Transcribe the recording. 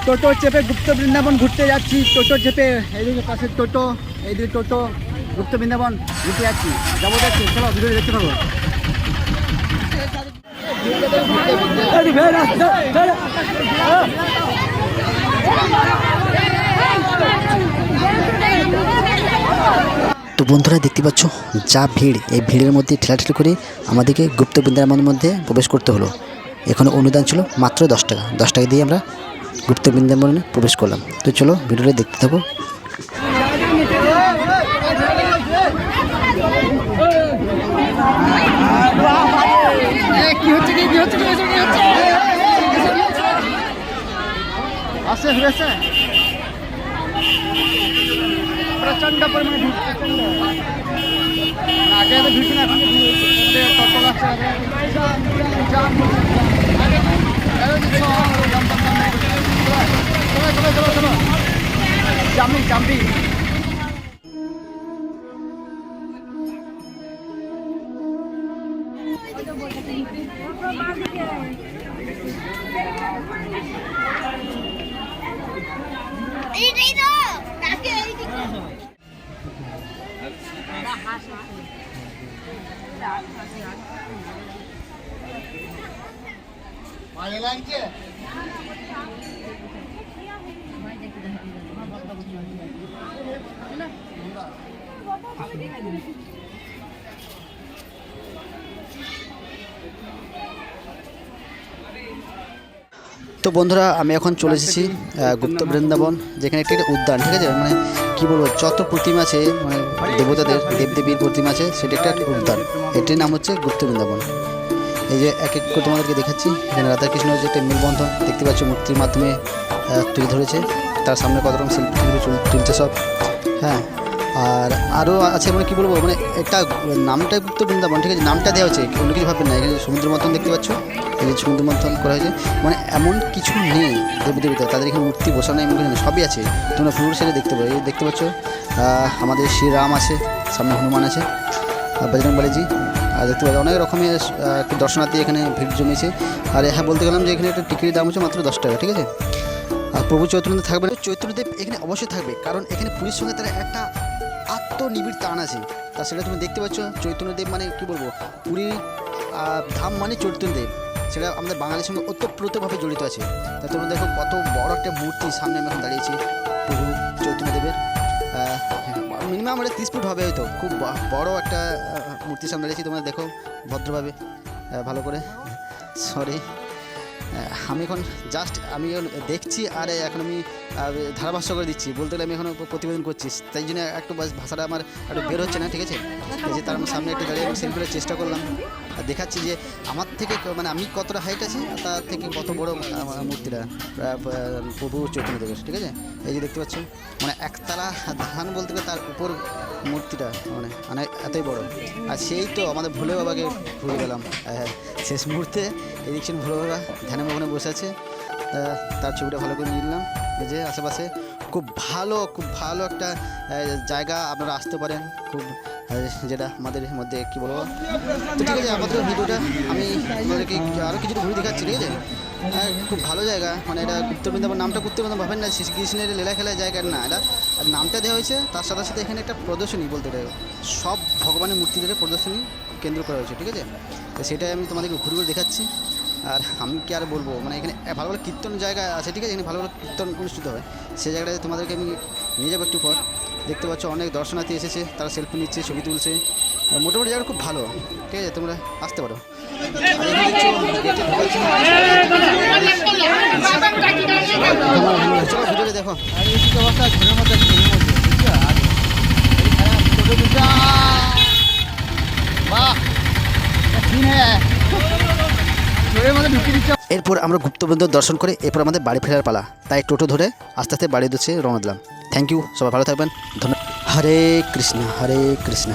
টোটো চেপে গুপ্ত বৃন্দাবন ঘুরতে যাচ্ছি। টোটো চেপে এইদিকে পাশে টোটো, এইদিকে টোটো, গুপ্ত বৃন্দাবন ঘুরতে যাচ্ছি। যাবো যাচ্ছি, চলো ভিডিও দেখতে পাবো। তো বন্ধুরা দেখতে পাচ্ছ যা ভিড়, এই ভিড়ের মধ্যে ঠেলাঠেলি করে আমাদেরকে গুপ্ত বৃন্দাবনের মধ্যে প্রবেশ করতে হলো। এখানে অনুদান ছিল মাত্র 10 টাকা। 10 টাকা দিয়ে আমরা গুপ্ত বৃন্দাবনে প্রবেশ করলাম। তো চলো ভিডিওটা দেখতে থাকো। আসে হয়েছে প্রচন্ড পরিমাণে ভিড়, আগে তো ভিড় না, এখন টোটো লাগছে। জাম্পি জাম্পি ভালো লাগছে। তো বন্ধুরা আমি এখন চলে এসেছি গুপ্ত বৃন্দাবন, যেখানে একটি উদ্যান, ঠিক আছে, মানে কী বলবো, যত প্রতিমা আছে, মানে দেবতাদের দেবদেবীর প্রতিমা আছে, সেটা একটা উদ্যান। এটির নাম হচ্ছে গুপ্ত বৃন্দাবন। এই যে এক এক করে তোমাদেরকে দেখাচ্ছি। এখানে রাধাকৃষ্ণের যে একটা মেলবন্ধন দেখতে পাচ্ছ মূর্তির মাধ্যমে তুলে ধরেছে। তার সামনে কত রকম শিল্পী তুলছে সব। হ্যাঁ, আর আরও আছে, মানে কী বলবো, মানে একটা নামটা গুপ্ত বৃন্দাবন, ঠিক আছে, নামটা দেওয়া হচ্ছে, অন্য কিছু ভাববেন না। এখানে সমুদ্র মন্থন দেখতে পাচ্ছ, এই যে সমুদ্র মন্থন করা হয়েছে, মানে এমন কিছু নেই দেবী দেবতা, তাদের এখানে মূর্তি বসানো এমন কিছু নেই, সবই আছে। তোমরা ফুল সেরে দেখতে পাবে। এই দেখতে পাচ্ছ আমাদের শ্রীরাম আছে, সামনে হনুমান আছে, বজরং বলীজি, আর দেখতে পাচ্ছি অনেক রকমের দর্শনার্থী এখানে ভিড় জমেছে। আর হ্যাঁ, বলতে গেলাম যে এখানে একটা টিকিটের দাম হচ্ছে মাত্র 10 টাকা, ঠিক আছে। আর প্রভু চৈতন্যদেব থাকবে, চৈতন্যদেব এখানে অবশ্যই থাকবে, কারণ এখানে পুরীর সঙ্গে তার একটা আত্মনিবিড় টান আছে। তা সেটা তুমি দেখতে পাচ্ছ। চৈতন্যদেব মানে কী বলবো, পুরী ধাম মানে চৈতন্যদেব, সেটা আমাদের বাঙালির সঙ্গে ওতপ্রোতভাবে জড়িত আছে। তা তোমরা দেখো কত বড় একটা মূর্তি সামনে আমি এখন দাঁড়িয়েছি প্রভু চৈতন্যদেবের। মিনিমাম ওটা 30 ফুট হবে হয়তো, খুব বড় একটা মূর্তির সামনে দাঁড়িয়েছি। তোমরা দেখো ভদ্রভাবে, ভালো করে। সরি, আমি এখন জাস্ট আমি দেখছি, আর এখন আমি ধারাভাষ্য করে দিচ্ছি। বলতে গেলে আমি এখন প্রতিবেদন করছি, তাই জন্য একটু ভাষাটা আমার একটু বের হচ্ছে না, ঠিক আছে। এই যে তার সামনে একটু দাঁড়িয়ে আমি সেলফি করার চেষ্টা করলাম, আর দেখাচ্ছি যে আমার থেকে মানে আমি কতটা হাইট আছি, আর তার থেকে কত বড় মূর্তিটা প্রভু চৈতন্যদেবের, ঠিক আছে। এই যে দেখতে পাচ্ছ, মানে একতলা ধান বলতে গেলে তার উপর মূর্তিটা, মানে এতই বড়। আর সেই তো আমাদের ভোলে বাবাকে ভুলে গেলাম শেষ মুহূর্তে। এই দেখছেন ভোলে বাবা ধ্যানে মগ্নে বসে আছে, তার ছবিটা ভালো করে নিয়ে নিলাম। এই যে আশেপাশে খুব ভালো একটা জায়গা, আপনারা আসতে পারেন, খুব যেটা আমাদের মধ্যে কী বলবো। তো ঠিক আছে, আমাদের ভিডিওটা আমি আপনাদেরকে আরও কিছু ঘুরে দেখাচ্ছি, ঠিক আছে। খুব ভালো জায়গা, মানে এটা গুপ্ত বৃন্দাবন। নামটা গুপ্ত বৃন্দাবন ভাবেন না শ্রীকৃষ্ণের লীলা খেলার জায়গা না, এটা নামটা দেওয়া হয়েছে। তার সাথে সাথে এখানে একটা প্রদর্শনী, বলতে গেলে সব ভগবানের মূর্তিদের প্রদর্শনী কেন্দ্র করা হয়েছে, ঠিক আছে। তো সেটাই আমি তোমাদেরকে ঘুরে ঘুরে দেখাচ্ছি। আর আমি কি আর বলবো, মানে এখানে ভালো ভালো কীর্তন জায়গা আছে, ঠিক আছে, এখানে ভালো ভালো কীর্তন অনুষ্ঠিত হয়। সেই জায়গাটায় তোমাদেরকে আমি নিয়ে যাবো একটু পর। দেখতে পাচ্ছ অনেক দর্শনার্থী এসেছে, তারা সেলফি নিচ্ছে, ছবি তুলছে। মোটামুটি জায়গাটা খুব ভালো, ঠিক আছে, তোমরা আসতে পারো। চলো ভিডিওটা দেখো। অবস্থা ঘরের মধ্যে এরপর আমরা গুপ্তবৃন্দ দর্শন করে এরপর আমাদের বাড়ি ফেরার পালা। তাই টোটো ধরে আস্তে আস্তে বাড়ির উদ্দেশ্যে রওনা দিলাম। থ্যাংক ইউ, সবাই ভালো থাকবেন, ধন্যবাদ। হরে কৃষ্ণ হরে কৃষ্ণ।